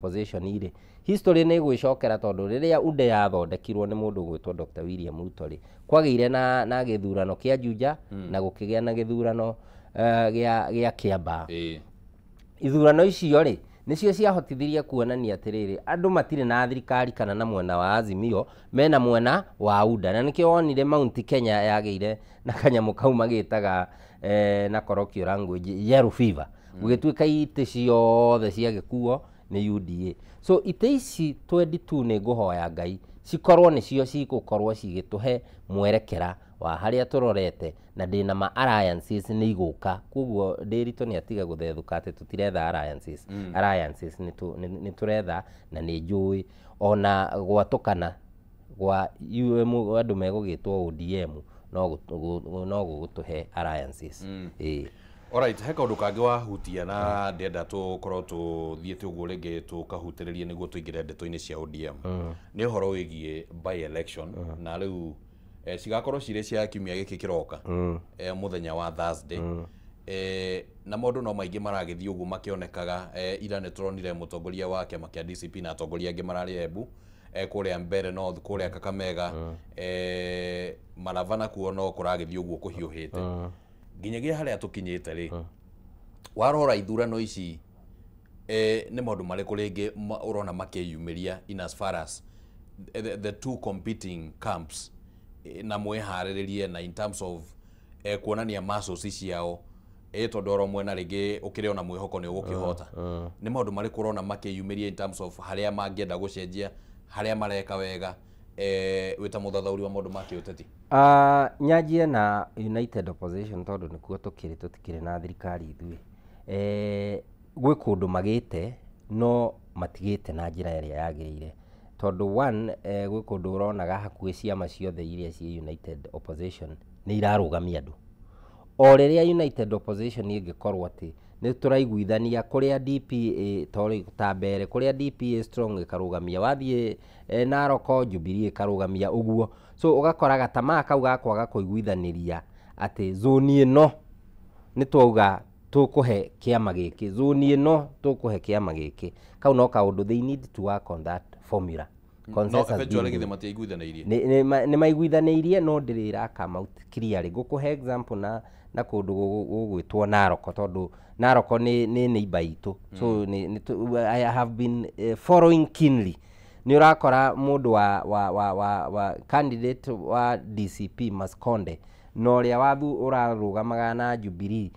position ire history nä gwä cokera tondå rä rä a UDA yathondekirwo nä må ndå gwä two Dr. William Ruto rä kwagä na gä thurano kä a Juja na gå kä gä a na gä thurano gä a Kiambaa. Ithurano icio rä nĩcio ciahotithirie kuonania atĩrĩrĩ andũ matirĩ na thirikari kana na mwena wa Azimio mena mwena wa UDA, na nĩkĩo wonire Mount Kenya yagĩire na kanyamũ kau magĩtaga na colloquial language yellow fever gũgĩtuĩka itĩ ciothe ciagĩkuo nĩ UDA. So itĩ ici 22 nĩ ngũhoya Ngai cikorwo nĩcio cigũkorwo cigĩtũhe mwerekera wa harĩa tũrorete na ndĩna ma alliances nĩ igũka, koguo Ndiritu nĩ atiga gũthethũka atĩ tũtiretha alliances. Alliances nĩ tũretha na nĩ njũĩ ona gwatũkana gwa andũ megũgĩtwo ODM no gũgũtũhe alliances. Alright, he kaundu kangi wahutia na ndenda tukorwo tuthiete uguo ringi tukahutĩrĩrie nĩguo tũingĩre ndeto-inĩ cia ODM nĩ ũhoro wĩgiĩ by election na rĩu cigakorwo cirĩ cia kiumia gĩkĩ kĩroka mũthenya wa Thursday. Na maũndũ no maingĩ maragĩthiĩ ũguo makĩonekaga. Ira nĩ tũronire mũtongoria wa kĩama kĩa DCP na atongoria angĩ mararĩ Embu kũrĩa Mbeere North kũrĩa Kakamega Maravana kuo no kũragĩthiĩ ũguo kũhiũhĩte nginyagia harĩa tũkinyĩte rĩ warora ithurano ici nĩ maũndũ marĩkũ rĩngĩ ũrona makĩyumĩria in as far as the two competing camps na mwĩharĩrĩrie na in terms of kuonania muscles ciao tondũ oro mwena rĩngĩ ũkĩrĩ ona mwĩhoko nĩ ũgũkĩhota. Nĩ maũndũ marĩkũ ũrona makĩyumĩria in terms of harĩa mangĩenda gũcenjia harĩa mareka wega wĩta mũthathaũri wa maũndũ ma kĩũteti? Nyanjie na United Opposition tondũ nĩkuo tũtikĩrĩ na thirikari ithuĩ. Gwĩ kũndũ magĩte no matigĩte na njĩra ĩrĩa yagĩrĩire tondũ one gwĩ kũndũ ũronaga hakuhĩ ciama ciothe iria ciĩ United Opposition nĩ irarũgamia andũ. O rĩrĩa United Opposition ĩngĩkorwo atĩ nĩ tũraiguithania kũrĩa DP ta Mbeere kũrĩa DP strong ĩkarũgamia, wathiĩ Narok Jubilee ĩkarũgamia ũguo. So ũgakora gatamaa kau gakwaga kũiguithanĩria atĩ zoni ĩno nĩ twauga tũkũhe kĩama gĩkĩ, zoni ĩno tũkũhe kĩama gĩkĩ. Kau no kaũndũ they need to work on that formula. Nĩ maiguithanĩirie no ndĩrĩra come out clearly. Ngũkũhe example na kũndũ gũgwĩtwo Narok tondũ Narok nĩ neighbor itũ. So I have been following keenly. Nĩ ũrakora mũndũ wa candidate wa DCP Maskonde na ũrĩa ũrarũgamaga na Jubilee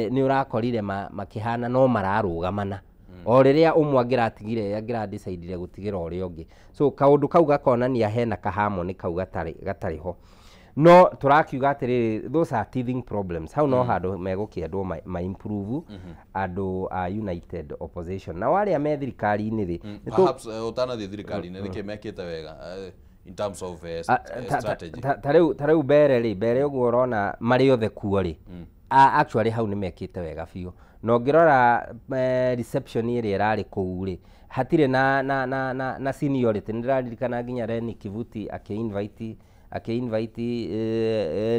nĩ ũrakorire makĩhana no mararũgamana o rĩrĩa ũmwe angĩra-decide gũtigĩra ũrĩa ũngĩ. So kaũndũ kau gakonania hena kahamoni kau gatarĩ ho. No tũrakiuga atĩrĩrĩ those are teething problems. Hau no handũ megũkĩendwo ma-improve andũ a United Opposition. Na warĩa me thirikari-inĩ rĩ perhaps ũtanathiĩ thirikari-inĩ nĩkĩ mekĩte wega in terms of strategy? Ta rĩu Mbeere ũguo ũrona marĩ othe kuo rĩ actually hau nĩ mekĩte wega biũ. Na ũngĩrora reception ĩrĩa ĩrarĩ kũu rĩ hatirĩ na seniority. Nĩ ndĩraririkana nginya Reni Kivuti akĩ-invite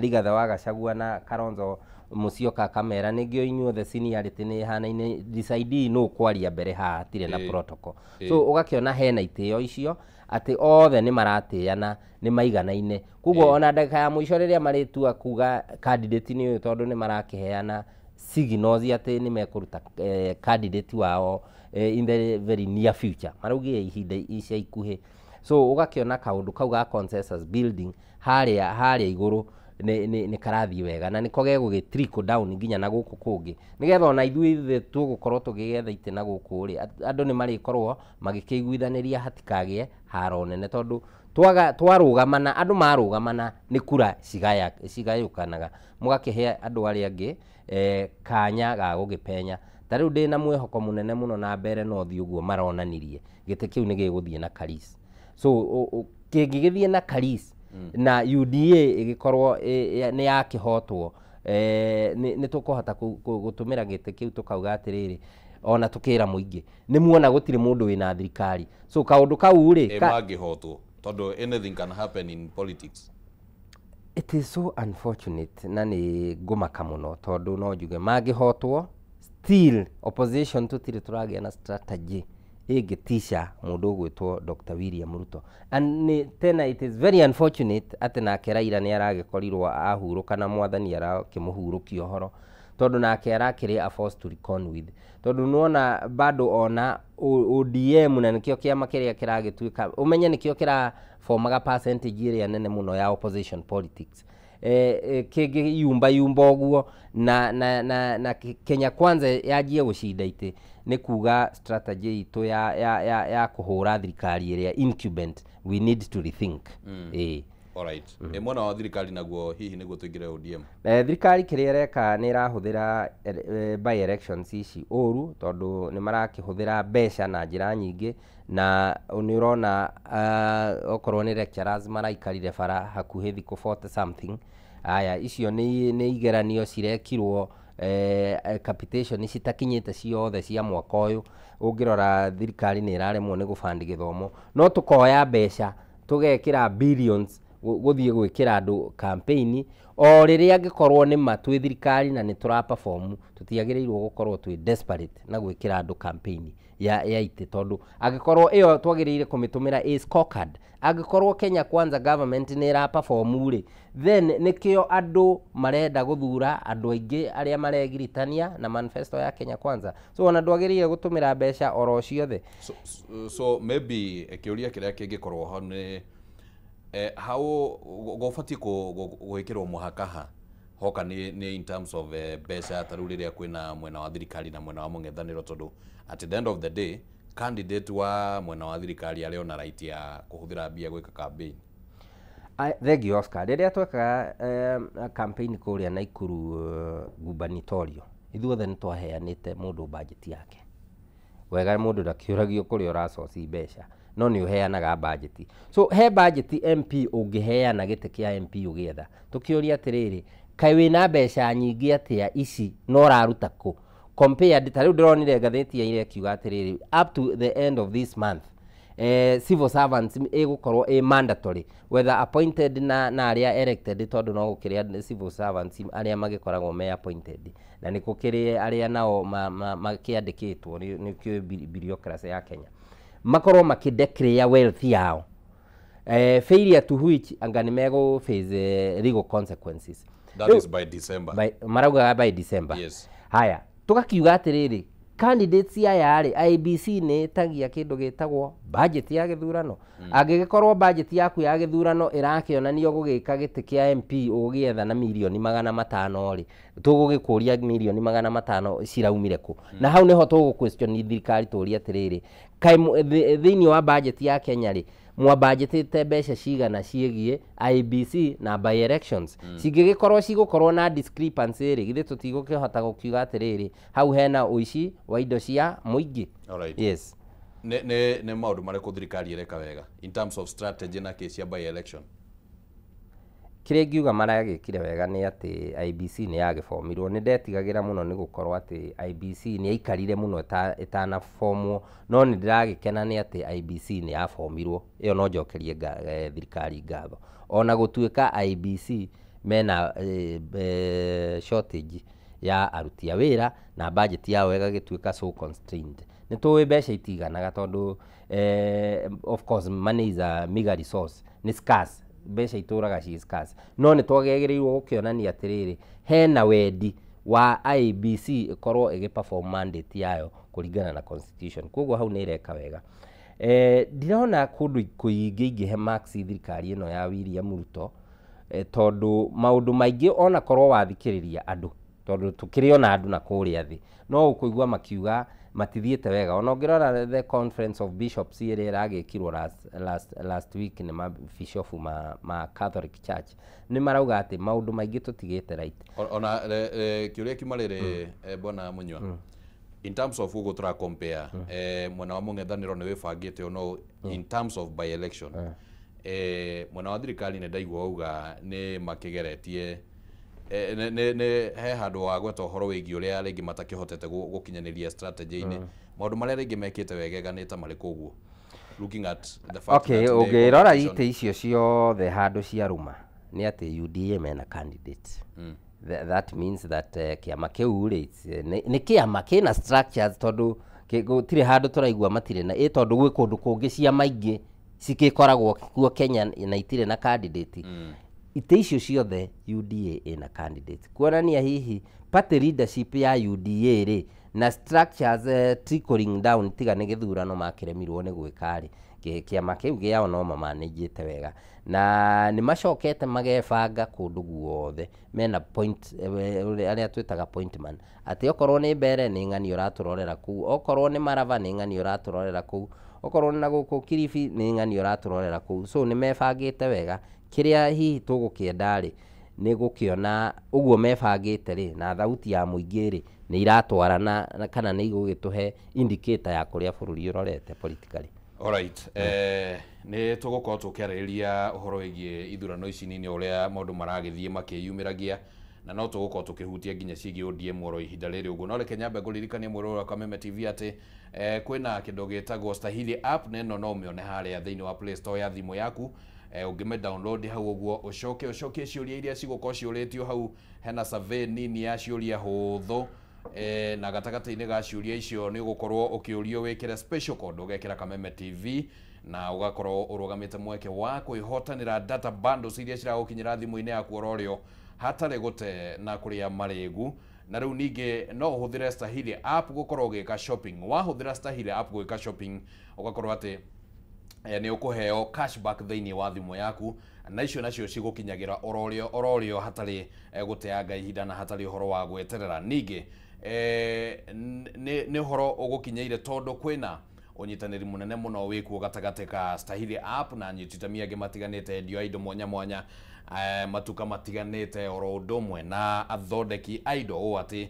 Rigathĩ wa Gachagua na Kalonzo Musyoka akamera nĩngĩo inyuothe seniority nĩ ĩhanaine, decide nũ kwaria mbere haha hatirĩ na protocol. So ũgakĩona hena itĩo icio atĩ othe nĩ maratĩana nĩ maiganaine. Koguo ona ndagĩka ya mũico rĩrĩa marĩtua kuga candidate nĩ ũyũ tondũ nĩ marakĩheana signals atĩ nĩ mekũruta candidate wao in the very near future, maraugire ihinda ica ikuhĩ. So ũgakĩona kaũndũ kau ga consensus building harĩa igũrũ nĩ karathiĩ wega na nĩko gegũgĩ trickle down nginya na gũkũ kũngĩ, nĩgetha ona ithuĩ tũgũkorwo tũgĩgetha itĩ na gũkũ rĩ andũ nĩ marĩkorwo magĩkĩiguithanĩria hatikagĩe haro nene tondũ twarũgamana andũ marũgamana nĩ kura cigayũkanaga mũgakĩhe andũ arĩa angĩ kanya ga gũgĩpenya. Ta rĩu ndĩna mwĩhoko mũnene mũno na Mbeere North ũguo maronanirie gĩtĩ kĩu nĩ gĩgũthiĩ na Karis. So kĩngĩgĩthiĩ na Karis na UDA ĩgĩkorwo nĩ yakĩhotwo nĩ tũkũhota gũtũmĩra gĩtĩ kĩu tũkauga atĩrĩrĩ ona tũkĩra mũingĩ nĩ muona gũtirĩ mũndũ wĩna thirikari. So kaũndũ kau rĩ mangĩhotwo tondũ anything can happen in politics. It is so unfortunate na nĩ ngũmaka mũno tondũ no njuge mangĩhotwo still opposition tũtirĩ tũragĩa na strategy ĩngĩtisha mũndũ ũgwĩtwo Dr. William Ruto. And tena it is very unfortunate atĩ nake Raila nĩ aragĩkorirwo ahurũka na mwathani arakĩmũhurũkia ũhoro, tondũ nake arakĩrĩ a force to reckon with, tondũ nuona bado ona ODM na nĩkĩo kĩama kĩrĩa kĩragĩtuĩka ũmenye nĩkĩo kĩrabomaga percentage ĩrĩa nene mũno ya opposition politics, kĩngĩyumba ũguo na Kenya Kwanza yanjie gũcinda itĩ nĩ kuga strategy itũ ya kũhũra thirikari ĩrĩa incumbent we need to rethink. Alright. Mwena wa thirikari naguo hihi nĩguo tũingĩre ODM. Thirikari kĩrĩa ĩreka nĩ ĩrahũthĩra by elections ici ũru, tondũ nĩ marakĩhũthĩra mbeca na njĩra nyingĩ, na nĩ ũrona okorwo nĩ lecturers maraikarire bara hakuhĩ thikũ 40 something. Aya icio nĩ igeranio cirekirwo capitation citakinyĩte ciothe cia mwaka ũyũ. Ũngĩrora thirikari nĩ ĩraremwo nĩ gũbandi gĩthomo, no tũkoya mbeca tũgekĩra billions gũthiĩ gwĩkĩra andũ campaign, o rĩrĩa angĩkorwo nĩ ma twĩ thirikari na nĩ tũraperform, tũtiagĩrĩirwo gũkorwo twĩ desperate na gwĩkĩra andũ campaign ya itĩ, tondũ angĩkorwo ĩyo twagĩrĩire kũmĩtũmĩra a scorecard. Angĩkorwo Kenya Kwanza government nĩ ĩraperform rĩ, then nĩkĩo andũ marenda gũthura andũ aingĩ arĩa maregiritania na manifesto ya Kenya Kwanza. So ona ndwagĩrĩire gũtũmĩra mbeca oro ciothe. So maybe kĩũria kĩrĩa kĩngĩkorwo ho nĩ how gũbatiĩ gwĩkĩrwo mũhaka hoka nĩ in terms of mbeca tarĩu rĩrĩa kwĩna mwena wa thirikari na mwena wa mũng'ethanĩro, tondũ at the end of the day candidate wa mwena wa thirikari arĩ ona right ya kũhũthĩra mbia gwĩka campaign. Thengi Oscar, rĩrĩa twekaga campaign kũrĩa Naikuru gubernatorial, ithuothe nĩ twaheanĩte mũndũ budget yake. Wega mũndũ ndakĩũragio kũrĩa ũracoci mbeca, no nĩ ũheanaga budget. So he budget MP ũngĩheana gĩtĩ kĩa MP ũgĩetha, tũkĩũria atĩrĩrĩ, kaĩ wĩna mbeca nyingĩ atĩa ici no raruta kũ compared ta rĩu ndĩronire ngathĩti ya irekiuga atĩrĩrĩ, up to the end of this month civil servants ĩgũkorwo mandatory whether appointed na arĩa elected, tondũ no gũkĩrĩ civil servants arĩa magĩkoragwo me appointed na nĩ gũkĩrĩ arĩa nao makĩandĩkĩtwo nĩkĩo bureaucracy ya Kenya, makorwo makĩdeclare wealth yao, failure to which anga nĩ megũ face legal consequences. That is by December. Maraugaga by December. Yes. Haya, tugakiuga atĩrĩrĩ, candidates aya rĩ, IBC nĩ ĩtagia kĩndũ gĩtagwo budget ya gĩthurano. Angĩgĩkorwo budget yaku ya gĩthurano ĩrakĩonanio gũgĩka gĩtĩ kĩa MP ũgĩetha na milioni 500 rĩ, tũgũgĩkũria milioni 500 ciraumire kũ? Na hau nĩho tũgũ-question thirikari tũũria atĩrĩrĩ, kaĩ thĩinĩ wa budget ya Kenya rĩ, mwabudgetĩte mbeca cigana ciĩgiĩ IBC na by elections? Cingĩgĩkorwo cigũkorwo na discrepancy rĩ, githĩ tũtigũkĩhota gũkiuga atĩrĩrĩ, hau hena ũici wa indo cia mũingĩ. Alright. Yes. Nĩ maũndũ marĩkũ thirikari ĩreka wega in terms of strategy na case ya by election? Kĩrĩa ngiuga maragĩkire wega nĩ atĩ IBC nĩ yagĩbomirwo. Nĩ ndetigagĩra mũno nĩ gũkorwo atĩ IBC nĩ aikarire mũno ĩtanabomwo, no nĩ ndĩragĩkena nĩ atĩ IBC nĩ yabomirwo. Ĩyo no njokerie thirikari ngatho. Ona gũtuĩka IBC mena shortage ya aruti a wĩra na budget yao ĩgagĩtuĩka so constrained. Nĩ tũĩ mbeca itiganaga tondũ of course money is a meager resource, nĩ scarce, mbeca itũraga ci scarce, no nĩ twagĩrĩirwo gũkĩonania atĩrĩrĩ, hena wendi wa IBC ĩkorwo ĩgĩperform mandate yayo kũringana na constitution, koguo hau nĩ ĩreka wega. Ndirona kũndũ kũingĩ ingĩhe marks thirikari ĩno ya William Ruto, tondũ maũndũ maingĩ ona korwo wathikĩrĩria andũ, tondũ tũkĩrĩ ona andũ na kũrĩa thĩ, no ũkũigua makiuga matithiĩte wega. Ona ũngĩrora the conference of bishops ĩrĩa ĩragĩkirwo last week nĩ mabishopu ma Catholic Church, nĩ marauga atĩ maũndũ maingĩ tũtigĩte right. Ona kĩũria kiuma rĩrĩ Bwana Munywa, in terms of ũguo tũra compare mwena wa mũng'ethanĩro nĩ wĩbangĩte no in terms of by election, mwena wa thirikari nĩ ndaigua auga nĩ makĩgeretie he handũ wa gweta ũhoro wĩgiĩ ũrĩa rĩngĩ matakĩhotete gũkinyanĩria strategy-inĩ, maũndũ marĩa rĩngĩ mekĩte wegega nĩ ta marĩkũ ũguo looking at the fact that ũngĩrora itĩ icio ciothe handũ ciaruma nĩ atĩ UDA mena candidate. That means that kĩama kĩu rĩ nĩ kĩama kĩna structures, tondũ gutire handu turaigua matire na tondu gwi kundu kungi ciama ingĩ cikikoragwo kuo Kenya na itire na candidate ite icio ciothe UDA ina candidate kuonania hihi party leadership ya UDA ri na structures trickling down tiga nĩ gĩthurano makiremirwo nĩ gwĩka rĩ kĩama kĩu gĩao no mamanĩjĩte wega na nĩ macokete magebanga kũndũ guothe mena point arĩa twĩtaga point man atĩ okorwo nĩ mbere nĩ ng'ani ũratũrorera kũu okorwo nĩ Marava nĩ ng'ani ũratũrorera kũu okorwo na gũkũ Kilifi nĩ ng'ani ũratũrorera kũu so nĩ mebangĩte wega kĩrĩa hihi tũgũkĩenda rĩ nĩ gũkĩona ũguo mebangĩte rĩ na thauti ya mũingĩ rĩ nĩ iratwarana kana nĩ igũgĩtũhe indicator ya kũrĩa bũrũri ũrorete politically. Alright, nĩ tũgũkorwo tũkĩarĩrĩria ũhoro wĩgiĩ ithurano ici nini ũrĩa maũndũ maragĩthiĩ makĩyumĩragia na no tũgũkorwo tũkĩhutia nginya ciĩgiĩ ODM oro ihinda rĩrĩ ũguo. No reke nyambe ngũririkanie mũrũ wa Kameme TV atĩ kwĩna kĩndũ gĩtagwo Stahili app na ĩno no ũmĩone harĩa thĩinĩ wa Play Store ya thimũ yaku. Ũngĩme download hau ũguo ũcoke ciũria iria cigũkorwo ciũrĩtio hau hena survey nini ya ciũria hũthũ na gatagatĩ-inĩ ga ciũria icio nĩ ũgũkorwo ũkĩũrio wĩkĩre special code ũgekĩra Kameme TV na ũgakorwo ũrũgamĩte mweke wa kwĩhotanĩra data bundles iria ciragũkinyĩra thimũ-inĩ yaku oro rĩo hatarĩ gũte na kũrĩa marĩgu. Na rĩu ningĩ no ũhũthĩre Stahili app gũkorwo ũgĩka shopping. Wahũthĩra Stahili app gwĩka shopping ũgakorwo atĩ nĩ ũkũheo cashback thĩinĩ wa thimũ yaku na icio nacio cigũkinyagĩra oro rĩo hatarĩ gũteanga ihinda na hatarĩ ũhoro wa gweterera. Ningĩ nĩ ũhoro ũgũkinyĩire tondũ kwĩna ũnyitanĩri mũnene mũno wĩkuo gatagatĩ ka Stahili app na anyitithanĩ angĩ matiganĩte endia indo mwanya mwanya matuka matiganĩte oro ũndũ ũmwe na athondeki indo ũũ atĩ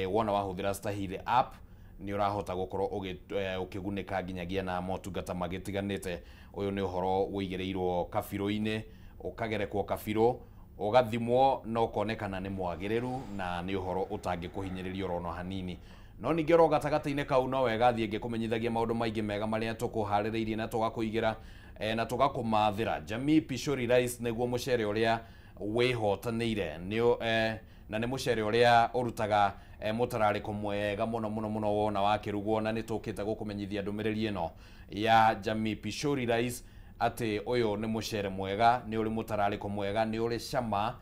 wona wahũthĩra Stahili app nĩ ũrahota gũkorwo ũkĩgunĩka nginyagia na motungata magĩtiganĩte. Ũyũ nĩ ũhoro wĩigĩrĩirwo kabirũ-inĩ ũkagerekwo kabirũ ũgathimwo na ũkonekana nĩ mwagĩrĩru na nĩ ũhoro ũtangĩkũhinyĩrĩria oro hanini. No ningĩ oro gatagatĩ-inĩ kau no wega thiĩ ngĩkũmenyithagia maũndũ maingĩ mega marĩa tũkũharĩrĩirie na tũgakũigĩra na tũgakũmathĩra. Jamii Pishori Rice nĩguo mũcere ũrĩa wĩhotanĩire na nĩ mũcere ũrĩa ũrutaga mũtararĩko mwega mũno wona wakĩrugwo na nĩ tũkĩte gũkũmenyithia ndũmĩrĩri ĩno ya Jamii Pishori Rice atĩ ũyũ nĩ mũcere mwega, nĩ ũrĩ mũtararĩko mwega, nĩ ũrĩ cama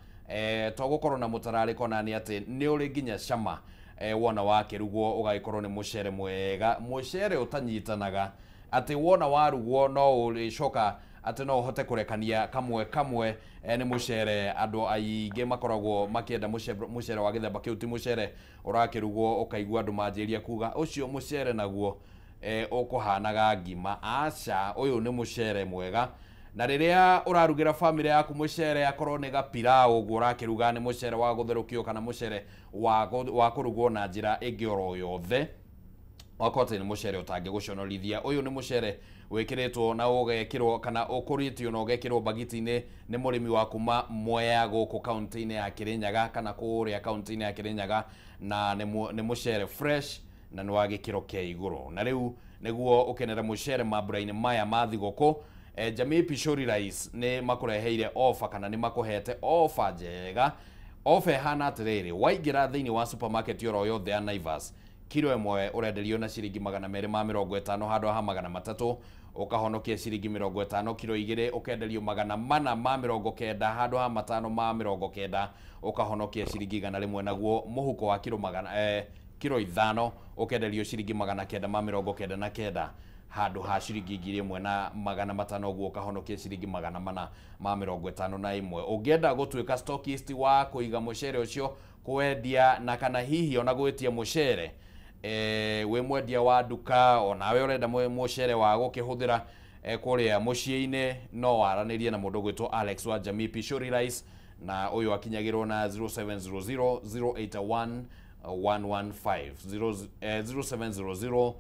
to gũkorwo na mũtararĩko na nĩ atĩ nĩ ũrĩ nginya cama wona wakĩrugwo ũgagĩkorwo nĩ mũcere mwega, mũcere ũtanyitanaga atĩ wona warugwo no ũrĩcoka atĩ no ũhote kũrekania kamwe nĩ mũcere. Andũ aingĩ makoragwo makĩenda mũcere wa gĩthemba kĩu ti mũcere ũrakĩrugwo ũkaigua andũ manjĩria kuga ũcio mũcere naguo ũkũhanaga ngima. Aca, ũyũ nĩ mũcere mwega na rĩrĩa ũrarugĩra famĩlĩ yaku mũcere akorwo nĩ gapiraũ ũguo ũrakĩruga nĩ mũcere wa gũtherũkio kana mũcere wa kũrugwo na njĩra ĩngĩ oro yothe wakorwo atĩ nĩ mũcere ũtangĩgũconorithia. Ũyũ nĩ mũcere wĩkĩrĩtwo na ũgekĩrwo kana ũkũrĩtio na ũgekĩrwo bagiti-inĩ nĩ mũrĩmi wa kuma Mwea gũkũ kaunti-inĩ ya Kĩrĩnyaga kana kũrĩa kaunti-inĩ ya Kĩrĩnyaga na nĩ mũcere fresh na nĩ wa gĩkĩro kĩa igũrũ. Na rĩu nĩguo ũkenera mũcere mambura-inĩ maya ma thigũkũ Jamii Pishori Rice nĩ makũreheire offer kana nĩ makũhete offer njega. Offer hana atĩrĩrĩ, waingĩra thĩinĩ wa supermarket oro yothe ya Naivas kilo ĩmwe ũrenderio na ciringi 250 handũ ha 300 ũkahonokia ciringi 50. Kilo 2 ũkenderio 490 handũ ha 590 ũkahonokia ciringi 100. Naguo mũhuko wa kilo 5 ũkenderio ciringi 999 handũ ha ciringi 1,500 ũguo ũkahonokia ciringi 451. Ũngĩenda gũtuĩka stockist wa kũiga mũcere ũcio kwendia na kana hihi ona gwĩtia mũcere wĩ mwendia wa nduka onawe ũrenda mũcere wa gũkĩhũthĩra kũrĩa mũciĩ-inĩ no waranĩrie na mũndũ gwĩtwo Alex wa Jamii Pishori Rice na ũyũ akinyagĩrwo na 0700 081 115 0700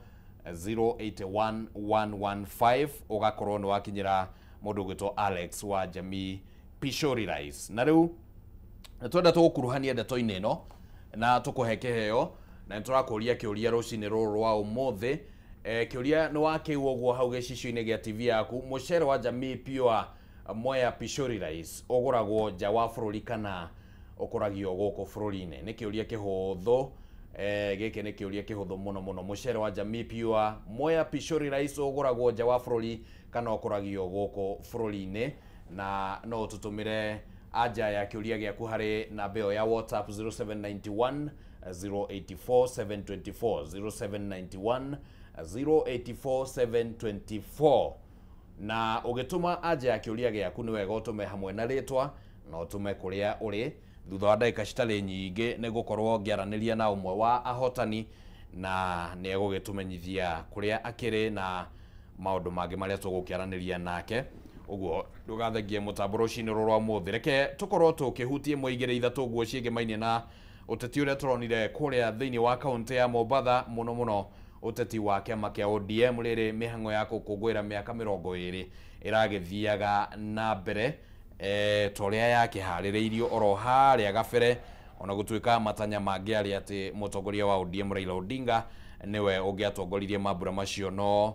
081 115 ũgakorwo nĩ wakinyĩra mũndũ gwĩtwo Alex wa Jamii Pishori Rice. Na rĩu twenda tũgũkuruhania ndeto-inĩ ĩno na tũkũhe kĩheo na nĩtũrakũria kĩũria rũcinĩ rũrũ rwa ũmũthĩ. Kĩũria nĩ wakĩigua ũguo hau gĩcicio-inĩ gĩa TV yaku, mũcere wa Jamii Pure Mwea Pishori Rice ũgũragwo nja wa bũrũri kana ũkũragio gũkũ bũrũri-inĩ? Nĩ kĩũria kĩhũthũ gike nä kä å ria kä hå thå må no må no må cere wa Jamii Pure Mwea Pishori Rais å gå ragwo nja wa bå rå ri kana å kå ragio gå kå bå rå ri-inä na no tå tå mä re anja ya kä å ria gä aku harä namba ä yo ya WhatsApp 0791 084 724 0791 084 724 na ũgĩtũma anja ya kĩũria gĩaku nĩ wega ũtũme hamwe na rĩtwa na ũtũme kũrĩa ũrĩ thutha wa ndagĩka citarĩ nyingĩ nĩ gũkorwo ngĩaranĩria na ũmwe wa ahotani na nĩ egũgĩtũmenyithia kũrĩa akĩrĩ na maũndũ mangĩ marĩa tũgũkĩaranĩria nake ũguo ndũgathengie mũtambo rũcinĩ rũrũ rwa mũthĩ reke tũkorwo tũkĩhutie imwe igĩrĩ ithatũ nguo ciĩgemainie na ũteti ũrĩa tũronire kũrĩa thĩinĩ wa kaũntĩ ya Mombatha mũno mũno ũteti wa kĩama kĩa ODM rĩrĩ mĩhang'o ya gũkũngũĩra mĩaka 20 ĩragĩthiaga na mbere torĩa yakĩharĩrĩirio oro harĩa gabere ona gũtuĩka matanya mangĩ arĩ atĩ mũtongoria wa ODM Raila Odinga nĩwe ũngĩatongoririe mambura macio no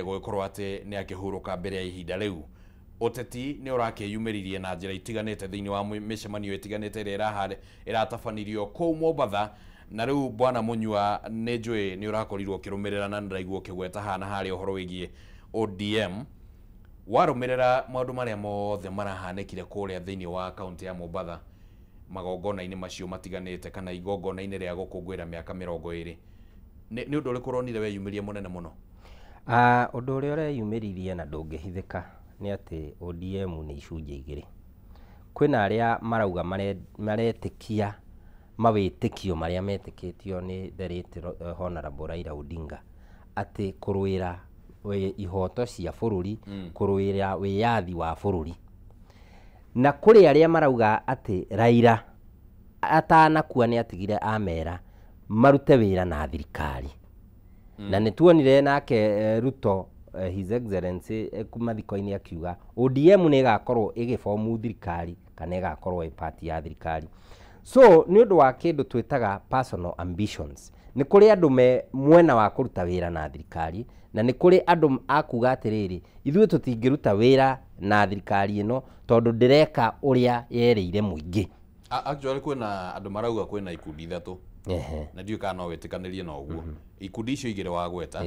gũgĩkorwo atĩ nĩ akĩhurũka mbere ya ihinda rĩu ũteti nĩ ũrakĩyumĩririe na njĩra itiganĩte thĩinĩ wa mĩcemanio ĩtiganĩte ĩrĩa ĩratabanirio kũu Mombatha na rĩu bwana Munyua nĩ njũĩ nĩ ũrakorirwo ũkĩrũmĩrĩra na nĩraigua ũkĩgweta hana harĩa ũhoro wĩgiĩ ODM warũmĩrĩra maũndũ marĩa mothe marahanĩkire kũrĩa thĩinĩ wa kaũntĩ ya Mombatha magongona-inĩ macio matiganĩte kana igongona-inĩ rĩa gũkũngũĩra mĩaka 20 nĩ ũndũ ũrĩkũ ũronire weyumĩrie mũnene mũno? Ũndũ ũrĩa ũreyumĩririe na ndũngĩhithĩka nĩ atĩ ODM nĩ icunjĩ igĩrĩ. Kwĩna arĩa marauga maretĩkia mawĩtĩkio marĩa metĩkĩtio nĩ the late Honorable Raila Odinga atĩ kũrũĩra ihoto cia bũrũri kũrũĩra wĩyathi wa bũrũri na kũrĩ arĩa marauga atĩ Raila atanakua nĩ atigire amera marute wĩra na thirikari na nĩ tuonire nake Ruto His Excellency kuma thiko-inĩ akiuga ODM nĩ ĩgakorwo ĩgĩbomu thirikari kana ĩgakorwo ĩ party ya thirikari. So nĩ ũndũ wa kĩndũ twĩtaga personal ambitions nĩ kũrĩ andũ me mwena wa kũruta wĩra na thirikari na nĩ kũrĩ andũ akuga atĩrĩrĩ ithuĩ tũtingĩruta wĩra na thirikari ĩno tondũ ndĩreka ũrĩa yerĩire mũingĩ. Actually kwĩna andũ marauga kwĩna ikundi ithatũ na ndiũĩ kana no wĩtĩkanĩrie na ũguo ikundi icio igĩrĩ wagweta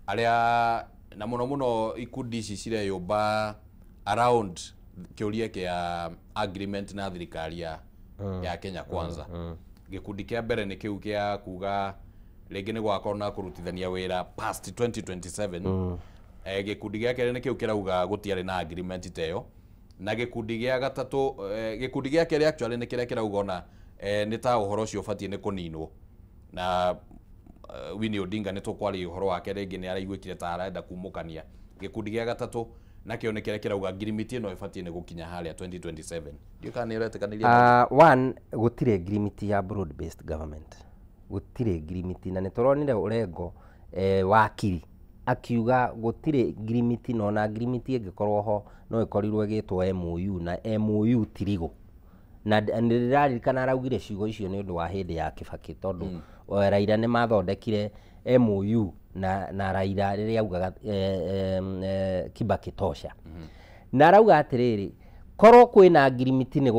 arĩa na mũno mũno ikundi ici cireyũmba around kĩũria kĩa agreement na thirikari ya Kenya Kwanza. Gĩkundi kĩa mbere nĩ kĩu kĩa kuga rĩngĩ nĩ gwakorwo na kũrutithania wĩra past 2027. Gĩkundi gĩa kerĩ nĩ kĩu kĩrauga gũtiarĩ na agreement teyo na gĩkundi gĩa gatatũ gĩkundi gĩa kerĩ actually nĩ kĩrĩa kĩrauga ona nĩ ta ũhoro ũcio ũbatiĩ nĩ kũninwo na Winnie Odinga nĩ tũkwaria ũhoro wake rĩngĩ nĩ araiguĩkire ta arenda kumũkania. Gĩkundi gĩa gatatũ nakĩo nĩ kĩrĩa kĩrauga ngirimiti ĩno ĩbatiĩ nĩ gũkinya harĩa 2027. Ndiũ kana nĩ ũretĩkanĩria? One gũtirĩ ngirimiti ya broad based government, gũtirĩ ngirimiti na nĩ tũronire ũrengo wakiri akiuga gũtirĩ ngirimiti no na ngirimiti ĩngĩkorwo ho no ĩkorirwo ĩgĩtwo MOU na MOU tirigo na nĩrĩraririkana araugire ciugo icio nĩ ũndũ wa hĩndĩ ya Kibaki tondũ Raila nĩ mathondekire MOU na Raila rĩrĩa augaga Kibaki tosha na arauga atĩrĩrĩ korwo kwĩna ngirimiti nĩ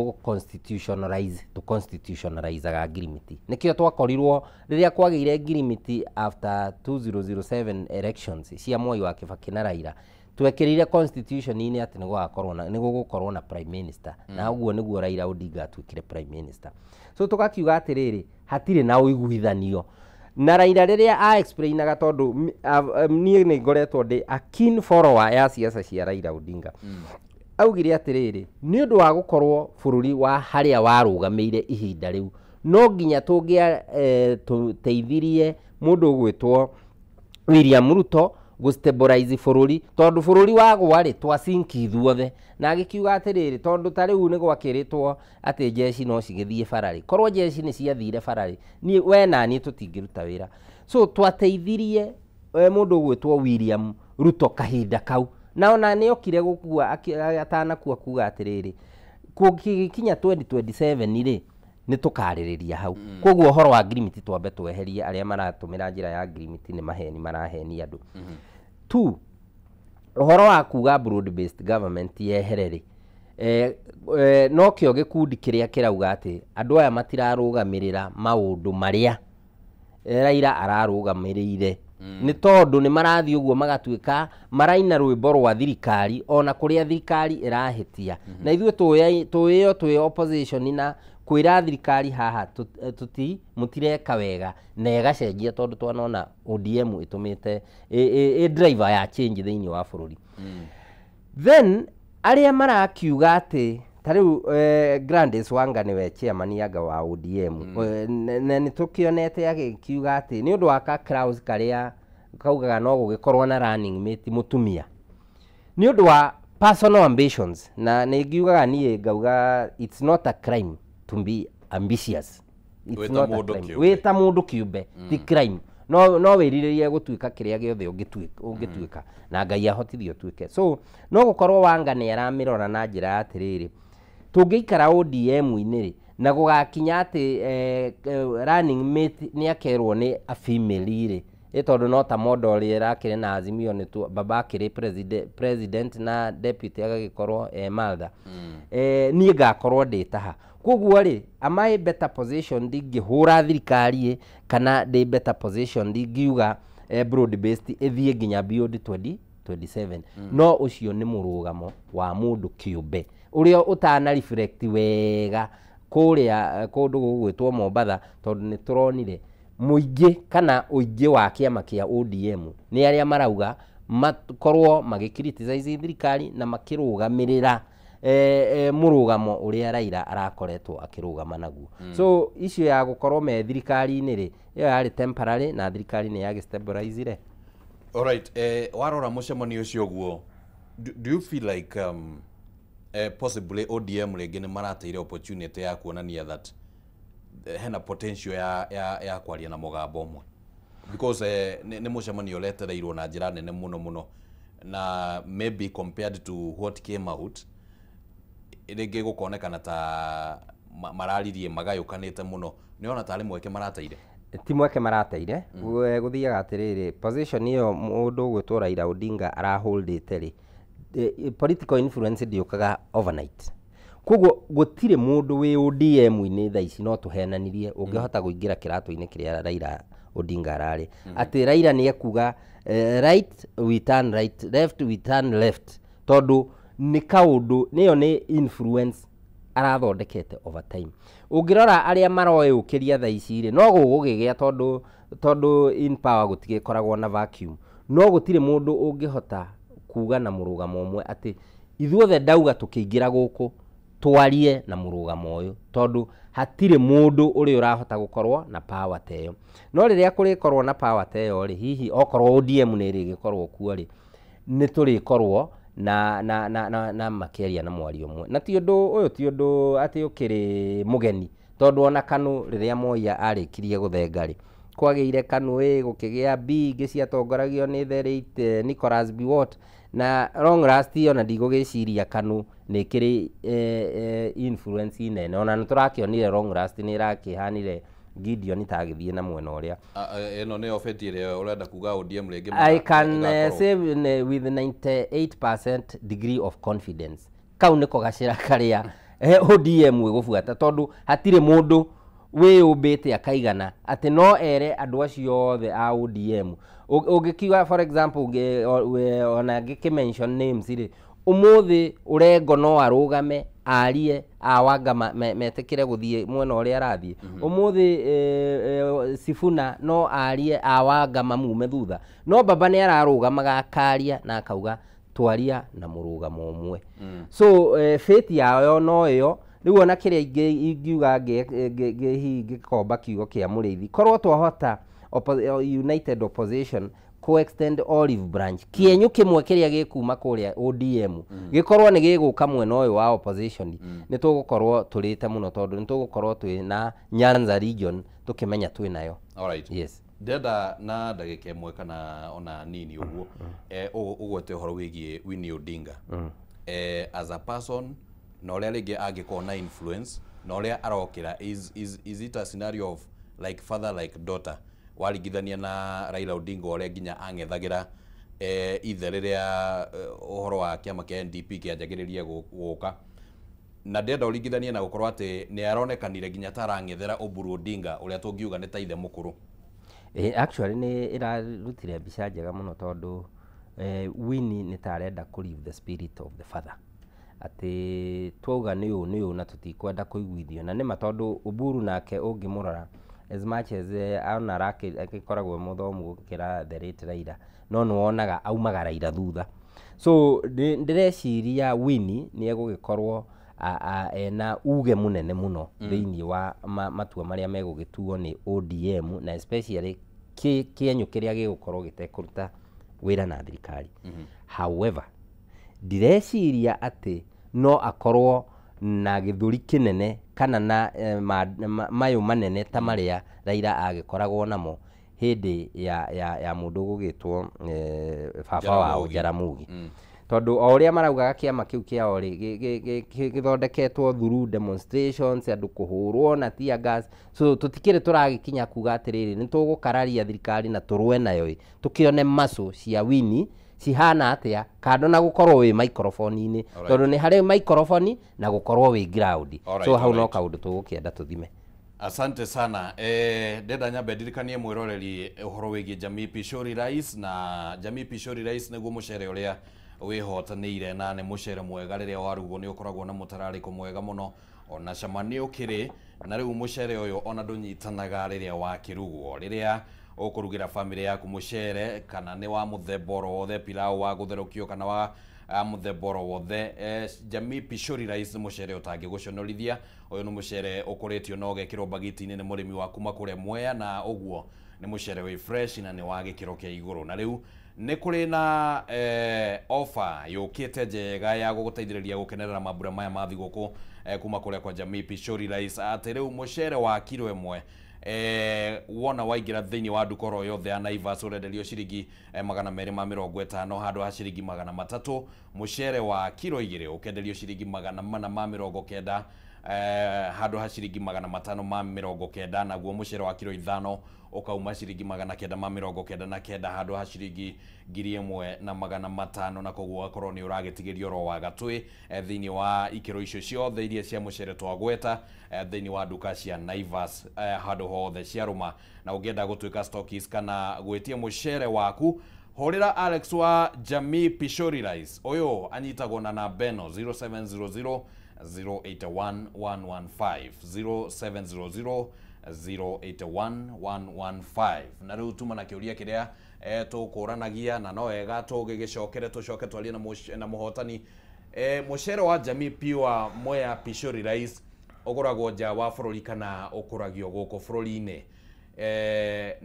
to constitutionalize aga ngirimiti nĩkĩo twakorirwo rĩrĩa kwagĩire ngirimiti after 2007 elections cia Mwai wa Kibaki na Raila twekĩrĩire constitution-inĩ atĩ nĩ gũgũkorwo na prime minister na ũguo nĩguo Raila Odinga atuĩkire prime minister. So tũkakiuga atĩrĩrĩ hatirĩ na ũiguithanio na Raila rĩrĩa explainaga tondũ niĩ nĩ ngoretwo ndĩ a keen follower ya siasa cia Raila Odinga augire atĩrĩrĩ nĩ ũndũ wa gũkorwo bũrũri wa harĩa warũgamĩire ihinda rĩu no nginya tũngĩteithirie mũndũ ũgwĩtwo William Ruto gũstabilize bũrũri tondũ bũrũri wagwa-rĩ twasinki ithuothe na agĩkiuga atĩrĩrĩ tondũ ta rĩu nĩ gwakĩrĩtwo atĩ jeshi no cigĩthiĩ bararĩ korwo jeshi nĩ ciathire bararĩ we na niĩ tũtingĩruta wĩra. So twateithirie mũndũ ũgwĩtwo William Ruto kahinda kau na ona nĩ okire gũkua atanakua kuga atĩrĩrĩ kũgĩkinya 2027-rĩ nĩ tũkarĩrĩria hau. Koguo ũhoro wa ngirimiti twambe tweherie arĩa maratũmĩra njĩra ya ngirimiti nĩ maheni maraheni andũ. Tu ũhoro wa kuga broad based government yeherere no kĩo gĩkundi kĩrĩa kĩrauga atĩ andũ aya matirarũgamĩrĩra maũndũ marĩa Raila ararugamirire ni tondu ni marathi uguo magatuika maraina rwimbo rwa thirikari ona kuria thirikari irahitia na ithuĩ tũĩ opposition na kwira thirikari haha mutireka wega na igacenjia tondu twanona ODM itumite driver ya change thiini wa bururi. Then aria marakiuga ati tariu Gladys Wanga niwe chairman yaga wa ODM na nitukionete agikiuga ati ni undu wa ka crowds karia kaugaga no gugikorwo na running mate mutumia ni undu wa personal ambitions na nigiugaga nie ngauga it's not a crime to be ambitious. It's not a crime. Weta mundu kiumbe ti crime no wiriririe gutuika kiria giothe ungituika na Ngai ahotithio tuike. So no gukorwo Wanga ni aramirora na njira atiriri tungiikara ODM iniri na gugakinya ati running mate ni akerwo ni a female ri tondu no ta model irakire na Azimio ni tu baba akire president na deputy agagikorwo Martha ni ngakorwo nditaha koguo ri am I better position ndingihura thirikari kana ndi better position ndingiuga broad based ithie nginya beyond 2027 no ucio ni murugamo wa mundu kiumbe urio utana reflect wega kuria kundu gugwitwo Mombatha tondu ni turonire muingi kana uingi wa kiama kia ODM ni aria marauga makorwo magicriticize thirikari na makirugamirira murugamo uria Raila arakoretwo akirugama naguo. So icio ya gukorwo me thirikari ni ri iyo yari temporary na thirikari ni ya stabilize re. Alright, warora mucemanio ucio guo, do you feel like possibly ODM rĩngĩ nĩ marateire opportunity ya kuonania that hena potential ya kwaria na mugambo umwe because nĩ mucemanio letereirwo na njĩra nene muno na maybe compared to what came out rĩngĩ gukonekana ta mararirie magayukanĩte muno nĩ ona tarĩ mweke marateire ti mweke marateire guthiaga atiriri position iyo mundu gwitwo Raila Odinga araholdite ri political influence ndiukaga overnight koguo gutire mundu wi ODM ini tha ici no tuhenanirie ungihota kuingira kiratu-ini kiria Raila Odinga arari ati Raila ni ekuga right we turn right, left we turn left tondu ni kaundu niyo ni influence arathondekete over time. Ungirora aria maroyukiria tha ici ri no gugugigia tondu in power gutigikoragwo na vacuum no gutire mundu ungihota kuga na murugamo umwe ati ithuothe ndauga tukiingira guku twarie na murugamo uyu tondu hatire mundu uri urahota gukorwo na power teyo no riria kurikorwo na power teyo ri hihi okorwo ODM ni rigikorwo kuo ri ni turikorwo na makeria na mwari umwe na ti undu uyu ti undu ati ukiri mugeni tondu ona Kanu riria Moya arikirie guthenga ri kwageire Kanu gukigia B giciatongoragio ni the late Nicholas Biwott na long last ona ndigugiciria Kanu ni kiri influence nene ona niturakionire long last ni rakihanire Gideon tagithie na mwena uria eno ne ofetire urenda kuga ODM rege I can say with 98% degree of confidence kau niko gacira karia ODM gubuata tondu hatire mundu we ubite akaigana ati no ere andu acio othe a ODM ungikiuga for example ona mention names ri umuthi urengo no arugame arie awanga metekire guthie mwena uria arathie umuthi Sifuna no arie awanga mamume thutha no baba ni ararugamaga akaria na akauga twaria na murugamo umwe so fate yao no iyo riu ona kiria ingiuga ngikomba kiugo kia murithi korwo twahota united opposition co-extend olive branch kienyu kimwe kiria gikuma kuria ODM gikorwo ni giguka mwena uyu wa opposition ni tugukorwo turite muno tondu ni tugukorwo twi na Nyanza region tukimenya twi nayo. Alright, yes ndenda na ndagika imwe kana ona nini uguo ugwete uhoro wigie Winnie Odinga as a person na uria ringi angikorwo na influence na uria arokira is it a scenario of like father like daughter waringithania na Raila Odinga uria nginya ang'ethagira ithe riria uhoro wa kiama kia NDP kianjagiriria guka na ndenda uringithania na gukorwo ati ni aronekanire nginya tarang'ethera Oburu Odinga uria tungiuga ni ta ithe mukuru Actually nĩ ĩrarutire mbica njega mũno tondũ Winnie nĩ ta arenda kũ leave the spirit of the father, atĩ twauga nĩ ũũ na tũtikwenda kũiguithio, na nĩma tondũ Oburu nake ũngĩmũrora as much as ona agĩkoragwo mũthomu gũkĩra the late Raila, no nĩwonaga aumaga Raila thutha. So ndĩreciria Winnie nĩ egũgĩkorwo ena uge mũnene mũno thĩinĩ wa matua marĩa megũgĩtuo nĩ ODM, na especially kĩenyũ kĩrĩa gĩgũkorwo gĩtekũruta wĩra na thirikari. However, ndireciria atĩ no akorwo na gĩthũri kĩnene kana na mayũ manene ta marĩa Raila agĩkoragwo namo hĩndĩ ya mũndũ gũgĩtwo baba wao Jaramogi. Tondũ o ũrĩa maraugaga kĩama kĩu kĩao gĩthondeketwo through demonstrations, andũ kũhũrwo na tear gas. So tũtikĩrĩ tũragĩkinya kuga atĩrĩrĩ nĩ tũgũkararia thirikari na tũrũe nayo tũkĩone macũ cia Winnie cihana atĩa, kando na gũkorwo wĩ microphone-inĩ, tondũ nĩ harĩ microphone na gũkorwo wĩ ground. So hau no kaũndũ tũgũkĩenda tũthime. Asante sana. Ndenda nyambe ndirikanie mwĩroreri ũhoro wĩgiĩ Jamii Pishori Rais, na Jamii Pishori Rais nĩguo mũcere ũrĩa wĩhotanĩire na nĩ mũcere mwega rĩrĩa warugwo nĩ ũkoragwo na mũtararĩko mwega mũno, ona cama nĩ ũkĩrĩ, na rĩu mũcere ũyũ ona ndũnyitanaga rĩrĩa wakĩrugwo. Rĩrĩa ũkũrugĩra family yaku mũcere, kana nĩ wa mũthemba o wothe, pilau wa gũtherũkio kana wa mũthemba o wothe, Jamii Pishori Rais nĩ mũcere ũtangĩgũconorithia. Ũyũ nĩ mũcere ũkũrĩtio na ũgekĩrwo bagiti-inĩ nĩ mũrĩmi wa kuma kũrĩa Mwea, na ũguo nĩ mũcere wĩ fresh na nĩ wa gĩkĩro kĩa igũrũ. Na rĩu nĩ kũrĩ na offer yũkĩte njega ya gũgũteithĩrĩria gũkenerera mambura maya ma thigũkũ kuma kũrĩa kwa Jamii Pishori Rais, atĩ rĩu mũcere wa kiro ĩmwe wona waingĩra thĩinĩ wa nduka oro yothe ya Naivas ũrenderio ciringi 250 handũ ha ciringi 300. Mũcere wa kiro 2 ũkenderio ciringi 490 handũ ha ciringi 590, naguo mũcere wa kiro 5 ũkauma ciringi 999 handũ ha ciringi 1500, na koguo akorwo nĩ ũragĩtigĩrio oro wa gatwĩ thĩinĩ wa ikĩro icio ciothe iria cia mũcere twagweta thĩinĩ wa nduka cia Naivas handũ hothe ciarũma. Na ũngĩenda gũtuĩka stockist kana gwĩtia mũcere waku, hũrĩra Alex wa Jamii Pishori Rais. Ũyũ anyitagwo na namba ĩno 0700 081115 0700 081115. Na rĩu tuma na kĩũria kĩrĩa tũkũranagia, na no wega tũgĩgĩcokere tũcoke twarie na mũhotani. Mũcere wa Jamii Pure Mwea Pishori Rais ũgũragwo nja wa bũrũri kana ũkũragio gũkũ bũrũri-inĩ?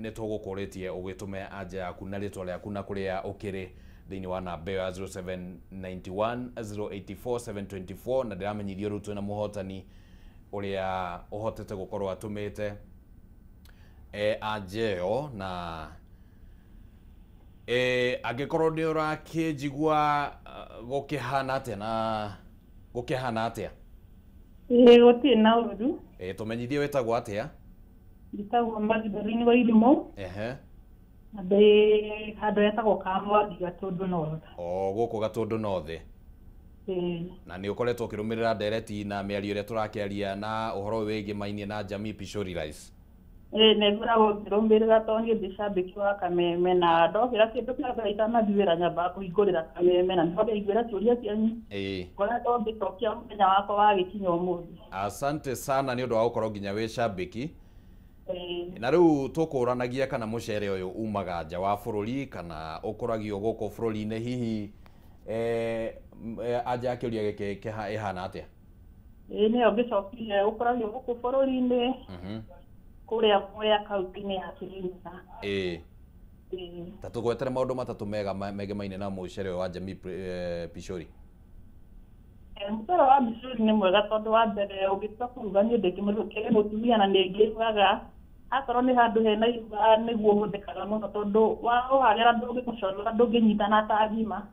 Nĩ tũgũkũrĩtie ũgĩtũme anja yaku na rĩtwa rĩaku na kũrĩa ũkĩrĩ thĩinĩ wa namba ya 0791 084 724, na ndĩramenyithio rĩu twĩna mũhotani ũrĩa ũhotete gũkorwo atũmĩte anjeo, na angĩkorwo nĩ ũrakĩnjigua gũkĩhana atĩa na gũkĩhana atĩa? Gũtirĩ na ũru. Tũmenyithie wĩtagwo atĩa? Ndĩtagwo Magdalene wa Irimũ. Na ndĩ handũ hetagwo Kamwathi Gatũndũ North. Gũkũ Gatũndũ North. Na nĩ ũkoretwo ũkĩrũmĩrĩra ndereti na mĩario ĩrĩa tũrakĩaria na ũhoro wĩgiĩ mainie na Jamii Pishori Rais? Nĩ ngoragwo ngĩrũmĩrĩra tondũ nĩ ndĩ cambĩki wa Kameme, na ndokĩra kĩndũ kĩa mbere itanathiĩ wĩra nyambaga kũhingũrĩra Kameme, na nĩndĩraiguĩra ciũria cianyu. Ngoretwo ngĩcokia mũthenya wakwa wagĩkinya ũmũthĩ. Asante sana nĩ ũndũ wa gũkorwo nginya wĩ cambĩki. Na rĩu tũkũranagia kana mũcere ũyũ umaga nja wa bũrũri kana ũkũragio gũkũ bũrũri-inĩ, hihi anja kĩũria gĩkĩ ĩhana atĩa? Nĩyo ngĩcokire ũkũragio gũkũ bũrũri-inĩ kũrĩa Mwea kaunti-inĩ ya Kĩrĩnyaga. Ta tũgwetere maũndũ matatũ mega megemaine na mũcere wa Jamii Pishori. Mũcere wa Pishori nĩ mwega tondũ wa mbere ũngĩtua kũruga nĩ ndĩkĩmũrũkĩre mũtumia na nĩ ngĩrugaga, akorwo nĩ handũ hena iruga nĩguo hũthĩkaga mũno tondũ waũhagĩra ndũngĩmũconora ndũngĩnyitana ta ngima.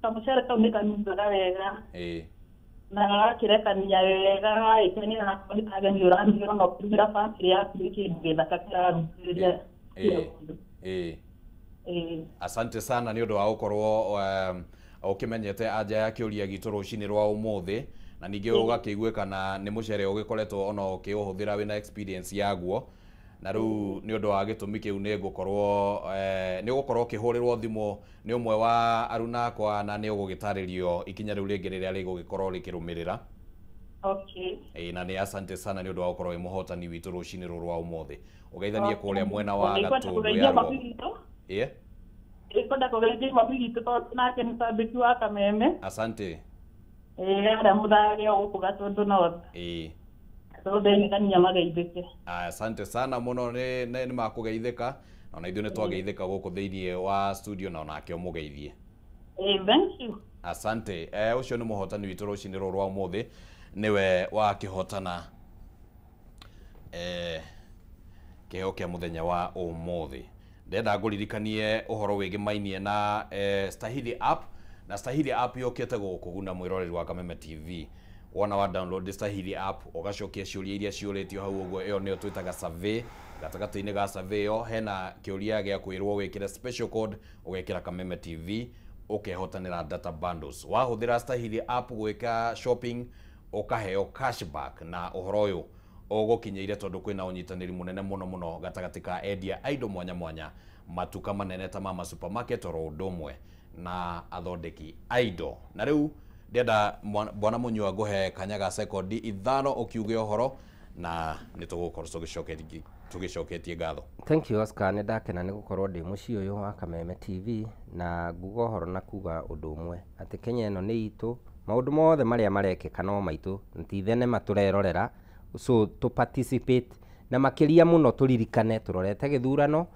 Kamũcere kau nĩ kanungaga wega na gagakĩrekania wega, gagagĩkenia na akorwo nĩ kageni ũrarugĩra na ũkĩrugĩra bamĩrĩ yaku nĩ kĩndũ gĩthaka kĩrarugĩrĩria. Asante sana nĩ ũndũ wa gũkorwo ũkĩmenyete anja ya kĩũria gitũ rũcinĩ rwa ũmũthĩ, na ningĩ ũgakĩiguĩka na nĩ mũcere ũgĩkoretwo ona ũkĩũhũthĩra wĩna experience yaguo. na riu ni undu wa gitumi kiu ni ngukorwo ni gukorwo kihurirwo thimo ni umwe wa aruna akwa na ni ugugitaririo ikinya riu ringi riria rigugikorwo rikirumirira. Okay. Na ni asante sana ni undu wa gukorwo muhotani witu rucini ruru wa umuthi ugeithanie kuria mwena wa Gatundu ya Rũgongo. Ikwenda kugeithia mabigi tuto nake ni sabiki wa Kameme. Asante. Ara muthage guku Gatundu North. So then kanya mageithike. Asante sana muno ni makugeithika na ona ithuĩ nĩ twageithĩka gũkũ thĩinĩ wa studio na onake ũmũgeithie. Thank you. Asante. Ũcio nĩ mũhotani witũ rũcinĩ rũrũ rwa ũmũthĩ niwe wakĩhotana kĩheo kĩa mũthenya wa ũmũthĩ. Ndenda ngũririkanie ũhoro wĩgiĩ mainie na Stahili app, na Stahili app yũkĩte gũkũguna mwĩroreri wa Kameme TV. Wona wa download Stahili app ugacokia ciũria iria ciũrĩtio hau ũguo, ĩyo nĩyo twĩtaga survey. Gatagatĩ-inĩ ga survey ĩyo hena kĩũria gĩa kwĩrwo wĩkĩre special code ũgekĩra Kameme TV ũkehotanĩra data bundles. Wahũthĩra Stahili app gwĩka shopping ũkaheo cashback, na ũhoro ũyũ ũgũkinyĩire tondũ kwĩna ũnyitanĩri mũnene mũno gatagatĩ ka endia indo mwanya mwanya, matuka manene ta mama supermarket oro ũndũ ũmwe na athondeki indo. Na rĩu ndenda bwana Munyua nguhe kanya ga sekondi 5 ukiuge ũhoro na nĩtũgũkorwo tũgĩcoketie ngatho. Thank you Oscar, nĩ ndakena nĩ gũkorwo ndĩ mũciĩ ũyũ wa Kameme TV na nguga ũhoro na kuga ũndũ ũmwe atĩ Kenya ĩno nĩ itũ, maũndũ mothe marĩa marekĩka no maitũ, ti thenema tũrerorera, so to participate na makĩria mũno tũririkane tũrorete gĩthurano,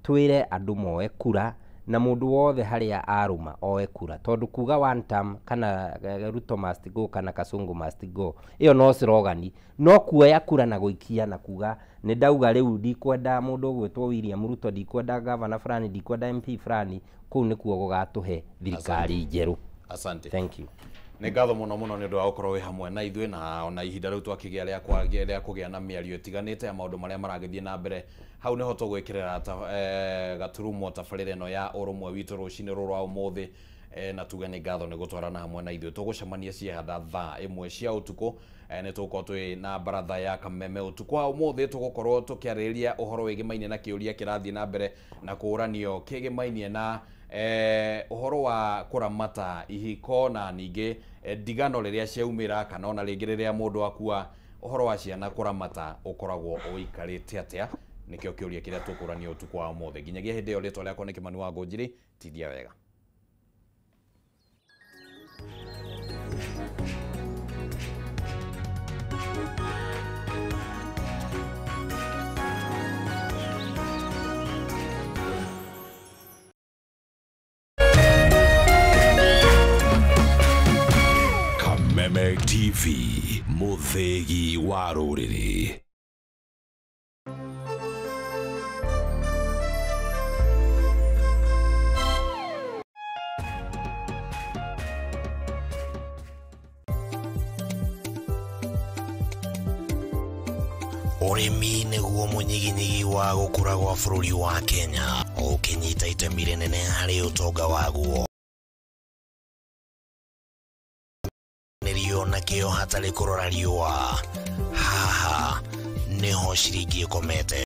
twĩre andũ moe kura na mũndũ wothe harĩa aruma oe kura, tondũ kuga one term kana Ruto must go kana Kasongo must go, iyo no slogani, no kuoya kura na gũikia na kuga nĩ ndauga rĩu ndikwenda mũndũ ũgwĩtwo William Ruto, ndikwenda governor fulani, ndikwenda MP fulani, kũu nĩkuo gũgatũhe thirikari njerũ. Asante. Thank you. Nĩ ngatho mũno mũno nĩ ũndũ wa gũkorwo wĩ hamwe na ithuĩ, na ona ihinda rĩu twakĩgĩa rĩa kũgĩa na mĩario ĩtiganĩte ya maũndũ marĩa maragĩthiĩ na mbere. Hau nĩho tũgwĩkĩrĩra gaturumo tabarĩra ĩno ya ũrũmwe witũ rũcinĩ rũrũ rwa ũmũthĩ, na tuge nĩ ngatho nĩ gũtwarana hamwe na ithuĩ. Tũgũcemania ciehanda thaa 1 cia ũtukũ, nĩ tũgũkorwo twĩ na baratha ya Kameme ũtukũ wa ũmũthĩ, tũgũkorwo tũkĩarĩrĩria ũhoro wĩgĩmainie na kĩũria kĩrathiĩ na mbere na kũũranio kĩgĩmainie na ũhoro wa kũramata ihiko na ningĩ ndigano rĩrĩa ciaumĩra, kana ona rĩngĩ rĩrĩa mũndũ akua, ũhoro wa ciana kũramata ũkoragwo ũikarĩte atĩa, nĩkĩo kĩũria kĩrĩa tũkũrania ũtukũ wa ũmũthĩ. Nginyagia hĩndĩ ĩyo rĩtwa rĩakwa nĩ Kimani wa Ngũnjiri, tithia wega. Kameme TV, mũthĩgi wa rũrĩrĩ. Ũrĩmi nĩguo mũnyiginyigi wa gũkũra gwa bũrũri wa Kenya, ũkĩnyita itemi rĩnene harĩ ũtonga waguo. Nĩrio na kĩo hatarĩ kũrora riũa, haha nĩho ciringi ĩkomete.